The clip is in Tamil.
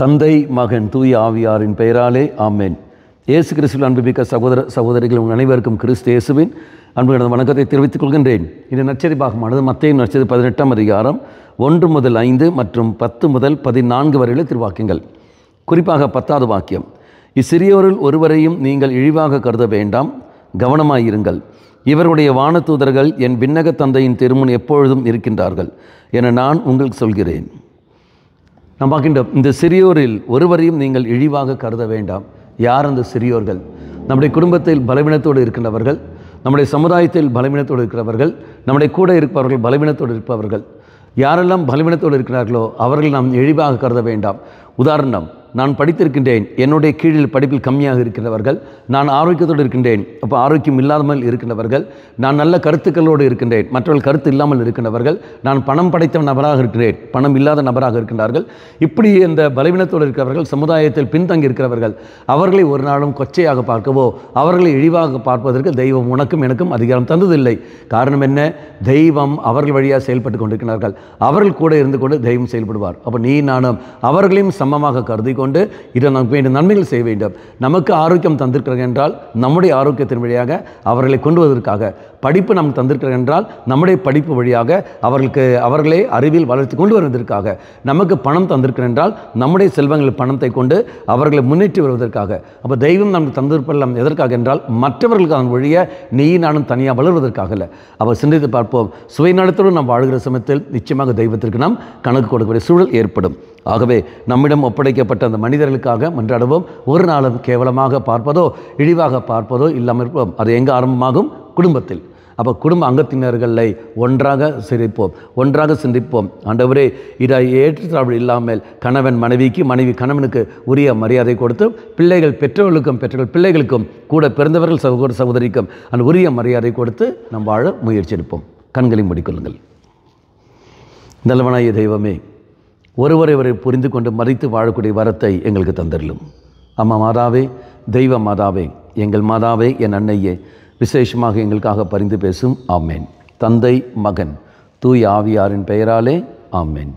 தந்தை மகன் தூய ஆவியாரின் பெயராலே ஆமென். இயேசு கிறிஸ்துவில் அன்புமிக்க சகோதர சகோதரிகள் உங்கள் அனைவருக்கும் கிறிஸ்து இயேசுவின் அன்பு வணக்கத்தை தெரிவித்துக் கொள்கின்றேன். இந்த நற்செய்தி பாகமானது மத்தேயு நற்செய்தி 18ஆம் அதிகாரம் 1 முதல் 5 மற்றும் 10 முதல் 14 வரையுள்ள திருவாக்கியங்கள். குறிப்பாக 10வது வாக்கியம், இச்சிறியோரில் ஒருவரையும் நீங்கள் இழிவாக கருத வேண்டாம், கவனமாயிருங்கள். இவருடைய வானதூதர்கள் என் விண்ணக தந்தையின் திருமுன் எப்பொழுதும் இருக்கின்றார்கள் என நான் உங்களுக்கு சொல்கிறேன். நாம் பார்க்கின்ற இந்த சிறியோரில் ஒருவரையும் நீங்கள் இழிவாக கருத வேண்டாம். யார் அந்த சிறியோர்கள்? நம்முடைய குடும்பத்தில் பலவீனத்தோடு இருக்கின்றவர்கள், நம்முடைய சமுதாயத்தில் பலவீனத்தோடு இருக்கிறவர்கள், நம்முடைய கூட இருப்பவர்கள் பலவீனத்தோடு இருப்பவர்கள். யாரெல்லாம் பலவீனத்தோடு இருக்கிறார்களோ அவர்கள் நாம் இழிவாக கருத வேண்டாம். உதாரணம், நான் படித்திருக்கின்றேன், என்னுடைய கீழில் படிப்பில் கம்மியாக இருக்கின்றவர்கள், நான் ஆரோக்கியத்தோடு இருக்கின்றேன், அப்போ ஆரோக்கியம் இல்லாமல் இருக்கின்றவர்கள், நான் நல்ல கருத்துக்களோடு இருக்கின்றேன், மற்றவர்கள் கருத்து இல்லாமல் இருக்கின்றவர்கள், நான் பணம் படைத்த நபராக இருக்கிறேன், பணம் இல்லாத நபராக இருக்கின்றார்கள். இப்படி இந்த பலவீனத்தோடு இருக்கிறவர்கள், சமுதாயத்தில் பின்தங்கி இருக்கிறவர்கள், அவர்களை ஒரு நாளும் கொச்சையாக பார்க்கவோ அவர்களை இழிவாக பார்ப்பதற்கு தெய்வம் உனக்கும் எனக்கும் அதிகாரம் தந்ததில்லை. காரணம் என்ன? தெய்வம் அவர்கள் வழியாக செயல்பட்டு கொண்டிருக்கிறார்கள். அவர்கள் கூட இருந்து கொண்டு தெய்வம் செயல்படுவார். அப்போ நீ நானும் அவர்களையும் சமமாக கருதி கொண்டு இதை நமக்கு வேண்டிய நன்மைகள் செய்ய வேண்டும். நமக்கு ஆரோக்கியம் தந்திருக்கிறார்கள் என்றால் நம்முடைய ஆரோக்கியத்தின் வழியாக அவர்களை கொண்டு வருவதற்காக, படிப்பு நமக்கு தந்திருக்கிறார்கள் என்றால் நம்முடைய படிப்பு வழியாக அவர்களே அறிவில் வளர்ச்சி கொண்டு வருவதற்காக, நமக்கு பணம் தந்திருக்கிறார் என்றால் நம்முடைய செல்வங்கள் பணத்தை கொண்டு அவர்களை முன்னேற்றி வருவதற்காக. அப்போ தெய்வம் நமக்கு தந்திருப்பெல்லாம் எதற்காக என்றால் மற்றவர்களுக்கு அதன் வழியாக நீ நானும் தனியாக வளர்வதற்காக இல்லை. அப்போ சிந்தித்து பார்ப்போம். சுயநலத்தோடு நாம் வாழ்கிற சமயத்தில் நிச்சயமாக தெய்வத்திற்கு நாம் கணக்கு கொடுக்கக்கூடிய சூழல் ஏற்படும். ஆகவே நம்மிடம் ஒப்படைக்கப்பட்ட அந்த மனிதர்களுக்காக மன்றாடுவோம். ஒரு நாளும் கேவலமாக பார்ப்பதோ இழிவாக பார்ப்பதோ இல்லாமல் இருப்போம். அது எங்கே ஆரம்பமாகும்? குடும்பத்தில். அப்போ குடும்ப அங்கத்தினர்களை ஒன்றாக சிரிப்போம், ஒன்றாக சிந்திப்போம். ஆண்டவரே, இதை ஏற்றத்தாழ்வு இல்லாமல் கணவன் மனைவிக்கு, மனைவி கணவனுக்கு உரிய மரியாதை கொடுத்து, பிள்ளைகள் பெற்றோர்களுக்கும் பெற்றோர்கள் பிள்ளைகளுக்கும், கூட பிறந்தவர்கள் சகோதர சகோதரிக்கும் அந்த உரிய மரியாதை கொடுத்து நாம் வாழ முயற்சி எடுப்போம். கண்களை மூடிக்கொள்ளுங்கள். நல்லவனாய தெய்வமே, ஒருவரை புரிந்து கொண்டு மதித்து வாழக்கூடிய வரத்தை எங்களுக்கு தந்தரலும். அம்மா மாதாவே, தெய்வ மாதாவே, எங்கள் மாதாவே, என் அன்னையே, விசேஷமாக எங்களுக்காக பரிந்து பேசும். ஆமேன். தந்தை மகன் தூய ஆவியாரின் பெயராலே ஆமேன்.